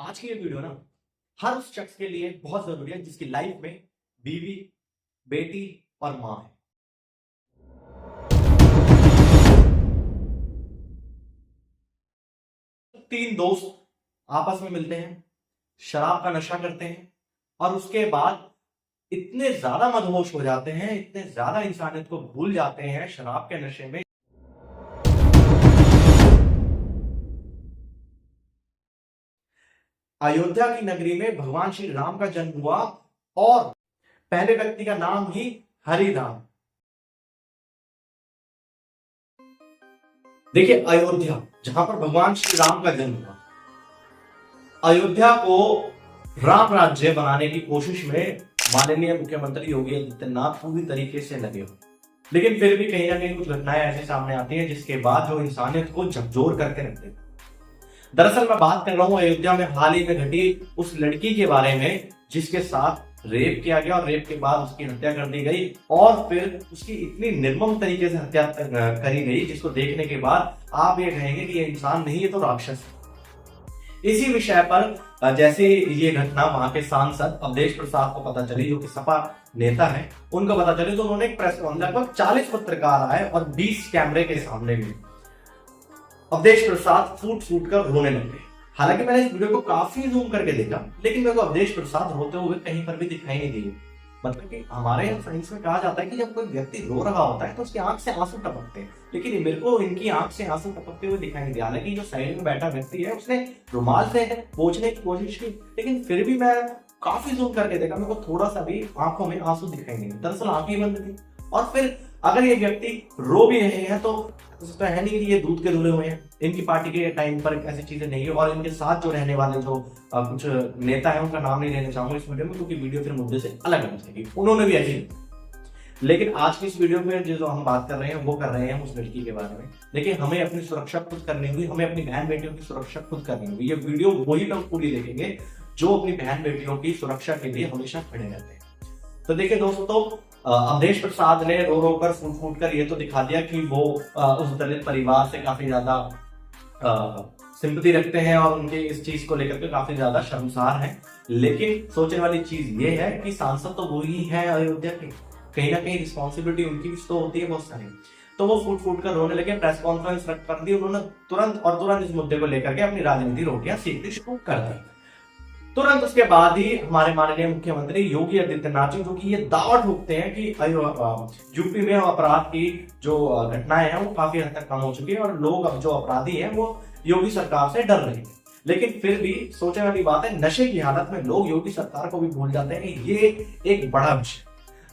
आज की ये वीडियो ना हर उस शख्स के लिए बहुत जरूरी है जिसकी लाइफ में बीवी, बेटी और मां है। तीन दोस्त आपस में मिलते हैं, शराब का नशा करते हैं और उसके बाद इतने ज्यादा मदहोश हो जाते हैं, इतने ज्यादा इंसानियत को भूल जाते हैं शराब के नशे में। अयोध्या की नगरी में भगवान श्री राम का जन्म हुआ और पहले व्यक्ति का नाम ही हरिराम। देखिए, अयोध्या जहां पर भगवान श्री राम का जन्म हुआ, अयोध्या को राम राज्य बनाने की कोशिश में माननीय मुख्यमंत्री योगी आदित्यनाथ पूरी तरीके से लगे हो, लेकिन फिर भी कहीं ना कहीं कुछ घटनाएं ऐसे सामने आती हैं जिसके बाद जो इंसानियत को झकझोर करके रख देती। दरअसल मैं बात कर रहा हूं अयोध्या में हाल ही में घटी उस लड़की के बारे में जिसके साथ रेप किया गया और रेप के बाद उसकी हत्या कर दी गई और फिर उसकी इतनी निर्मम तरीके से हत्या करी गई जिसको देखने के बाद आप ये कहेंगे कि ये इंसान नहीं, ये तो राक्षस है। इसी विषय पर जैसे ये घटना वहां के सांसद अवधेश प्रसाद को पता चली, जो कि सपा नेता है, उनको पता चली तो उन्होंने एक प्रेस कॉन्फ्रेंस, लगभग 40 पत्रकार आए और 20 कैमरे के सामने भी अवधेश प्रसाद फूट फूट कर रोने लगे। हालांकि मैंने इस वीडियो को काफी जूम करके देखा, लेकिन मेरे को अवधेश प्रसाद रोते हुए कहीं पर भी दिखाई नहीं दिए। मतलब कि हमारे यहाँ साइंस में कहा जाता है कि जब कोई व्यक्ति रो रहा होता है तो उसकी आंख से आंसू टपकते हैं, लेकिन मेरे को इनकी आंख से आंसू टपकते हुए दिखाई नहीं दिया। हालांकि जो साइड में बैठा व्यक्ति है उसने रुमाल से पोंछने की कोशिश की, लेकिन फिर भी मैं काफी जूम करके देखा, मेरे को थोड़ा सा भी आंखों में आंसू दिखाई नहीं। दरअसल आंखें बंद थी। और फिर अगर ये व्यक्ति रो भी रहे हैं तो है नहीं कि ये दूध के धुले हुए हैं, इनकी पार्टी के टाइम पर ऐसी चीजें नहीं है। और इनके साथ जो रहने वाले जो कुछ नेता है, उनका नाम नहीं लेना चाहूंगा इस वीडियो में, क्योंकि वीडियो फिर मुद्दे से अलग होनी चाहिए, उन्होंने भी ऐसी। लेकिन आज की इस वीडियो में जो हम बात कर रहे हैं वो कर रहे हैं उस लड़की के बारे में। देखिए, हमें अपनी सुरक्षा खुद करनी हुई, हमें अपनी बहन बेटियों की सुरक्षा खुद करनी हुई। ये वीडियो वही लोग पूरी देखेंगे जो अपनी बहन बेटियों की सुरक्षा के लिए हमेशा खड़े रहते हैं। तो देखिए दोस्तों, अवधेश प्रसाद ने रो रो कर फूट फूट कर ये तो दिखा दिया कि वो उस दलित परिवार से काफी ज्यादा सिंपैथी रखते हैं और उनके इस चीज को लेकर के काफी ज्यादा शर्मसार हैं। लेकिन सोचने वाली चीज ये है कि सांसद तो वो ही है अयोध्या के, कहीं ना कहीं रिस्पॉन्सिबिलिटी उनकी भी तो होती है बहुत सारी। तो वो फूट फूट कर रोने लगे, प्रेस कॉन्फ्रेंस रख कर दी उन्होंने तुरंत इस मुद्दे को लेकर के अपनी राजनीति रोटियां सीखनी शुरू कर दी। तुरंत उसके बाद ही हमारे माननीय मुख्यमंत्री योगी आदित्यनाथ जी, जो कि ये दावा ठोकते हैं कि यूपी में अपराध की जो घटनाएं हैं वो काफी हद तक कम हो चुकी है और लोग अब जो अपराधी हैं वो योगी सरकार से डर रहे हैं। लेकिन फिर भी सोचने वाली बात है, नशे की हालत में लोग योगी सरकार को भी भूल जाते हैं कि ये एक बड़ा विषय।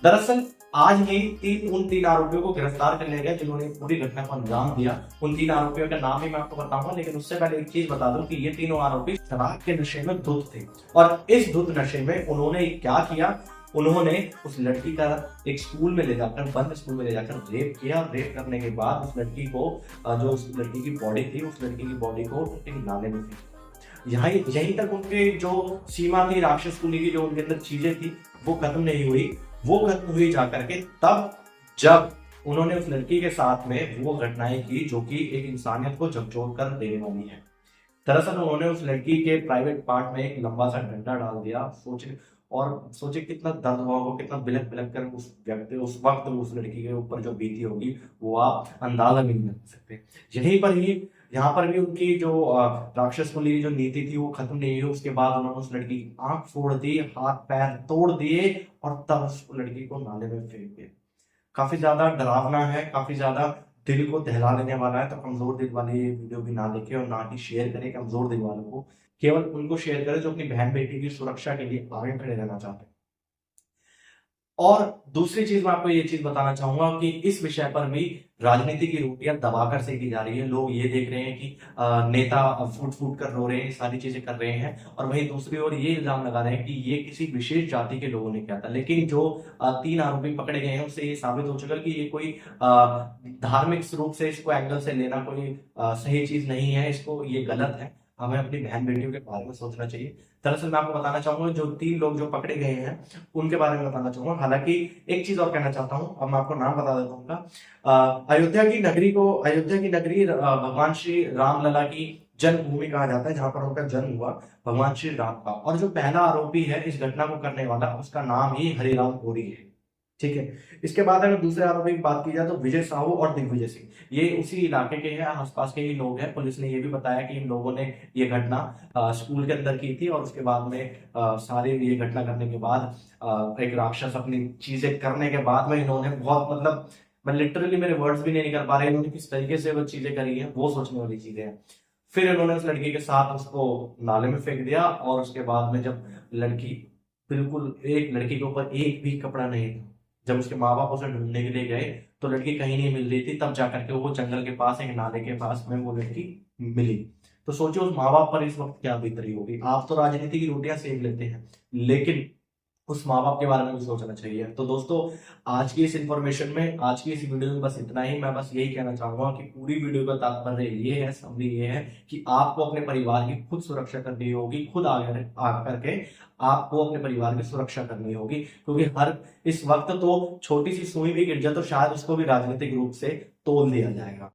दरअसल आज ही उन तीन आरोपियों को गिरफ्तार कर लिया गया जिन्होंने पूरी घटना को अंजाम दिया। उन तीन आरोपियों का नाम ही मैं आपको बताऊंगा, लेकिन उससे पहले एक चीज बता दूं कि ये तीनों आरोपी शराब के नशे में धुत थे और इस धुत नशे में उन्होंने क्या किया, उन्होंने उस लड़की का एक स्कूल में ले जाकर, बंद स्कूल में ले जाकर रेप किया। रेप करने के बाद उस लड़की को, जो उस लड़की की बॉडी थी, उस लड़की की बॉडी को एक नाले में फेंक। यहीं तक उनकी जो सीमा थी, राक्षस कुली की जो उनके अंदर चीजें थी वो खत्म नहीं हुई। वो खत्म हुई जाकर के तब जब उन्होंने उस लड़की के साथ में वो घटनाएं की जो कि एक इंसानियत को झकझोर कर देने वाली है। दरअसल उन्होंने उस लड़की के प्राइवेट पार्ट में एक लंबा सा डंडा डाल दिया। सोचे कितना दर्द हुआ होगा, कितना बिलक बिलक कर उस व्यक्ति उस वक्त उस लड़की के ऊपर जो बीती होगी वो आप अंदाजा भी नहीं कर सकते। यहाँ पर भी उनकी जो राक्षस कुली जो नीति थी वो खत्म नहीं हुई। उसके बाद उन्होंने उस लड़की की आंख फोड़ दी, हाथ पैर तोड़ दिए और तब उस लड़की को नाले में फेंक दिया। काफी ज्यादा डरावना है, काफी ज्यादा दिल को दहला देने वाला है। तो कमजोर दिल वाले ये वीडियो भी ना देखे और ना ही शेयर करें कमजोर दिल वालों को, केवल उनको शेयर करें जो अपनी बहन बेटी की सुरक्षा के लिए आगे खड़े रहना चाहते हैं। और दूसरी चीज मैं आपको ये चीज बताना चाहूंगा कि इस विषय पर भी राजनीति की रोटियां दबाकर सेकी जा रही है। लोग ये देख रहे हैं कि नेता फूट फूट कर रो रहे हैं, सारी चीजें कर रहे हैं, और वहीं दूसरी ओर ये इल्जाम लगा रहे हैं कि ये किसी विशेष जाति के लोगों ने किया था। लेकिन जो तीन आरोपी पकड़े गए हैं उससे ये साबित हो चुका कि ये कोई धार्मिक रूप से इसको एंगल से लेना कोई सही चीज नहीं है, इसको ये गलत है। हमें अपनी बहन बेटियों के बारे में सोचना चाहिए। दरअसल मैं आपको बताना चाहूंगा जो तीन लोग जो पकड़े गए हैं उनके बारे में बताना चाहूंगा। हालांकि एक चीज और कहना चाहता हूं, अब मैं आपको नाम बता देता हूँ। अयोध्या की नगरी भगवान श्री राम लला की जन्मभूमि कहा जाता है, जहां पर उनका जन्म हुआ भगवान श्री राम का। और जो पहला आरोपी है इस घटना को करने वाला, उसका नाम ही हरिराम कोरी है। ठीक है। इसके बाद अगर दूसरे आरोपी की बात की जाए तो विजय साहू और दिग्विजय सिंह, ये उसी इलाके के हैं, आसपास के ही लोग हैं। पुलिस ने ये भी बताया कि इन लोगों ने ये घटना स्कूल के अंदर की थी, और उसके बाद में सारे ये घटना करने के बाद एक राक्षस अपनी चीजें करने के बाद में इन्होंने बहुत, मतलब मैं लिटरली मेरे वर्ड्स भी नहीं निकल पा रहे, इन्होंने किस तरीके से वो चीजें करी है वो सोचने वाली चीजें हैं। फिर इन्होंने उस लड़की के साथ उसको नाले में फेंक दिया, और उसके बाद में जब लड़की, बिल्कुल एक लड़की के ऊपर एक भी कपड़ा नहीं था, जब उसके माँ बाप उसे ढूंढने के लिए गए तो लड़की कहीं नहीं मिल रही थी, तब जाकर के वो जंगल के पास एक नाले के पास में वो लड़की मिली। तो सोचो उस माँ बाप पर इस वक्त क्या बीत रही होगी। आप तो राजनीति की रोटियां सेक लेते हैं, लेकिन उस माँ बाप के बारे में भी सोचना चाहिए। तो दोस्तों, आज की इस इंफॉर्मेशन में, आज की इस वीडियो में बस इतना ही। मैं बस यही कहना चाहूंगा कि पूरी वीडियो का तात्पर्य ये है, समरी ये है कि आपको अपने परिवार की खुद सुरक्षा करनी होगी, खुद आगे आकर के आपको अपने परिवार की सुरक्षा करनी होगी, क्योंकि हर इस वक्त तो छोटी सी सुई भी गिर जाए तो शायद उसको भी राजनीतिक रूप से तोल दिया जाएगा।